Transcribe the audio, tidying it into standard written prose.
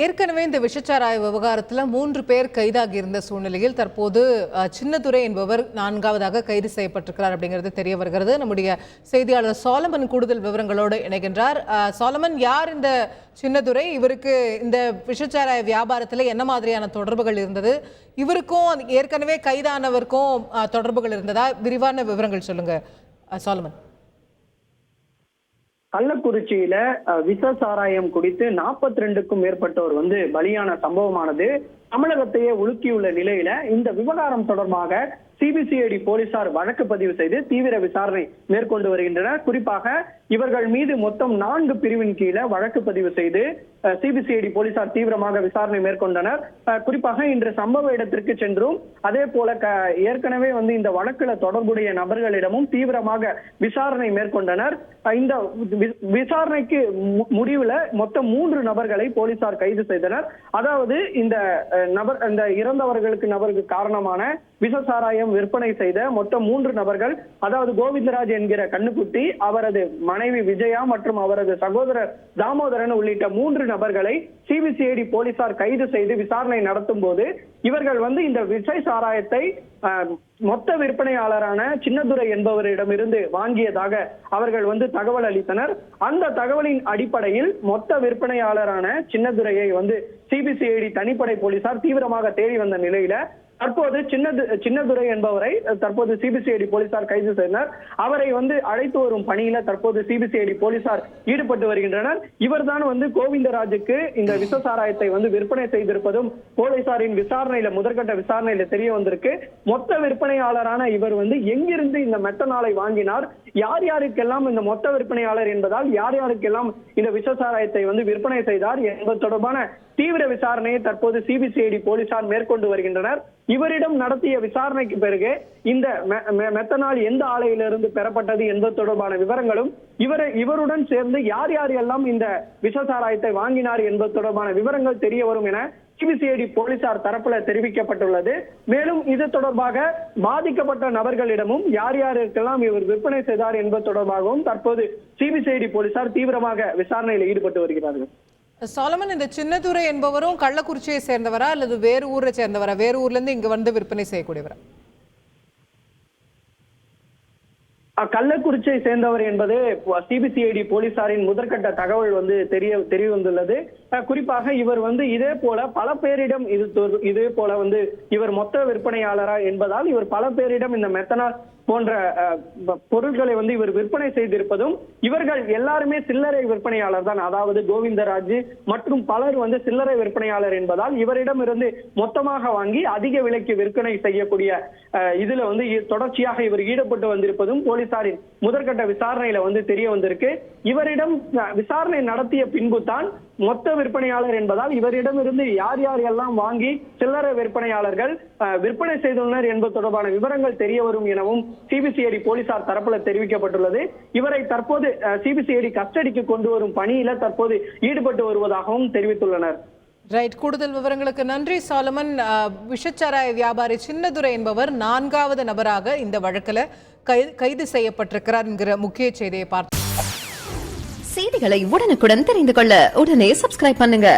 ஏற்கனவே இந்த விஷச்சாராய விவகாரத்தில் 3 பேர் கைதாகி இருந்த சூழ்நிலையில் தற்போது சின்னதுரை என்பவர் 4ஆவதாக கைது செய்யப்பட்டிருக்கிறார் அப்படிங்கிறது தெரிய வருகிறது. நம்முடைய செய்தியாளர் சாலமன் கூடுதல் விவரங்களோடு இணைகின்றார். சாலமன், யார் இந்த சின்னதுரை? இவருக்கு இந்த விஷச்சாராய வியாபாரத்தில் என்ன மாதிரியான தொடர்புகள் இருந்தது? இவருக்கும் ஏற்கனவே கைதானவருக்கும் தொடர்புகள் இருந்ததா? விரிவான விவரங்கள் சொல்லுங்க சாலமன். கள்ளக்குறிச்சியில விஷ சாராயம் குடித்து 42க்கும் மேற்பட்டோர் பலியான சம்பவமானது தமிழகத்தையே உலுக்கியுள்ள நிலையில இந்த விவகாரம் தொடர்பாக சிபிசிஐடி போலீசார் வழக்கு பதிவு செய்து தீவிர விசாரணை மேற்கொண்டு வருகின்றனர். குறிப்பாக இவர்கள் மீது மொத்தம் 4 பிரிவின் கீழே வழக்கு பதிவு செய்து சிபிசிஐடி போலீசார் தீவிரமாக விசாரணை மேற்கொண்டனர். குறிப்பாக இன்று சம்பவ இடத்திற்கு சென்றும் அதே போல ஏற்கனவே இந்த வழக்குல தொடர்புடைய நபர்களிடமும் தீவிரமாக விசாரணை மேற்கொண்டனர். இந்த விசாரணைக்கு முடிவுல மொத்தம் 3 நபர்களை போலீசார் கைது செய்தனர். அதாவது இந்த இறந்தவர்களுக்கு காரணமான விஷசாராயம் விற்பனை செய்த மொத்தம் 3 நபர்கள், அதாவது கோவிந்தராஜ் என்கிற கண்ணுக்குட்டி, அவரது மனைவி விஜயா மற்றும் அவரது சகோதரர் தாமோதரன் உள்ளிட்ட 3 நபர்களை சிபிசிஐடி போலீசார் கைது செய்து விசாரணை நடத்தும் போது இவர்கள் இந்த விஷ சாராயத்தை மொத்த விற்பனையாளரான சின்னதுரை என்பவரிடமிருந்து வாங்கியதாக அவர்கள் தகவல் அளித்தனர். அந்த தகவலின் அடிப்படையில் மொத்த விற்பனையாளரான சின்னதுரையை சிபிசிஐடி தனிப்படை போலீசார் தீவிரமாக தேடி வந்த நிலையில தற்போது சின்னதுரை என்பவரை தற்போது சிபிசிஐடி போலீசார் கைது செய்தனர். அவரை அழைத்து வரும் பணியில தற்போது சிபிசிஐடி போலீசார் ஈடுபட்டு வருகின்றனர். இவர்தான் கோவிந்தராஜுக்கு இந்த விஷ சாராயத்தை விற்பனை செய்திருப்பதும் போலீசாரின் விசாரணையில முதற்கட்ட விசாரணையில தெரிய வந்திருக்கு. மொத்த விற்பனையாளரான இவர் எங்கிருந்து இந்த மெத்தனாலை வாங்கினார், யார் யாருக்கெல்லாம் இந்த மொத்த விற்பனையாளர் என்பதால் யார் யாருக்கெல்லாம் இந்த விஷ சாராயத்தை விற்பனை செய்தார் என்பது தொடர்பான தீவிர விசாரணையை தற்போது சிபிசிஐடி போலீசார் மேற்கொண்டு வருகின்றனர். இவரிடம் நடத்திய விசாரணைக்கு பிறகு இந்த மெத்தனால் எந்த ஆலையிலிருந்து பெறப்பட்டது என்பது தொடர்பான விவரங்களும் இவருடன் சேர்ந்து யார் யார் எல்லாம் இந்த விஷ சாராயத்தை வாங்கினார் என்பது தொடர்பான விவரங்கள் தெரிய வரும் என சிபிசிஐடி போலீசார் தரப்புல தெரிவிக்கப்பட்டுள்ளது. மேலும் இது தொடர்பாக பாதிக்கப்பட்ட நபர்களிடமும் யார் யாருக்கெல்லாம் இவர் விற்பனை செய்தார் என்பது தொடர்பாகவும் தற்போது சிபிசிஐடி போலீசார் தீவிரமாக விசாரணையில் ஈடுபட்டு வருகிறார்கள். சாலமன், இந்த சின்னதுரை என்பவரும் கள்ளக்குறிச்சியை சேர்ந்தவரா அல்லது வேறு ஊரை சேர்ந்தவரா? வேறு ஊர்ல இருந்து இங்க விற்பனை செய்யக்கூடியவரா? கள்ளக்குறிச்சியை சேர்ந்தவர் என்பது சிபிசிஐடி போலீசாரின் முதற்கட்ட தகவல் தெரிய வந்துள்ளது. குறிப்பாக இவர் இதே போல பல பேரிடம் இதே போல இவர் மொத்த விற்பனையாளரா என்பதால் இவர் பல பேரிடம் இந்த மெத்தனால் போன்ற பொருட்களை இவர் விற்பனை செய்திருப்பதும், இவர்கள் எல்லாருமே சில்லறை விற்பனையாளர் தான். அதாவது கோவிந்தராஜ் மற்றும் பலர் சில்லறை விற்பனையாளர் என்பதால் இவரிடம் இருந்து மொத்தமாக வாங்கி அதிக விலைக்கு விற்பனை செய்யக்கூடிய இதுல தொடர்ச்சியாக இவர் ஈடுபட்டு வந்திருப்பதும் போலீசார் போலீசாரின் முதற்கட்ட விசாரணையில தெரிய வந்திருக்கு. இவரிடம் விசாரணை நடத்திய பின்பு தான் மொத்த விற்பனையாளர் என்பதால் இவரிடமிருந்து யார் யார் எல்லாம் வாங்கி சில்லறை விற்பனையாளர்கள் விற்பனை செய்துள்ளனர் என்பது தொடர்பான விவரங்கள் தெரிய வரும் எனவும் சிபிசிஐடி போலீசார் தரப்புல தெரிவிக்கப்பட்டுள்ளது. இவரை தற்போது சிபிசிஐடி கஸ்டடிக்கு கொண்டு வரும் பணியில தற்போது ஈடுபட்டு வருவதாகவும் தெரிவித்துள்ளனர். ரைட், கூடுதல் விவரங்களுக்கு நன்றி சாலமன். விஷச்சாராய வியாபாரி சின்னதுரை என்பவர் 4வது நபராக இந்த வழக்கில் கைது செய்யப்பட்டிருக்கிறார் என்கிற முக்கிய செய்தியை பார்த்து செய்திகளை உடனுக்குடன் தெரிந்து கொள்ள உடனே சப்ஸ்கிரைப் பண்ணுங்க.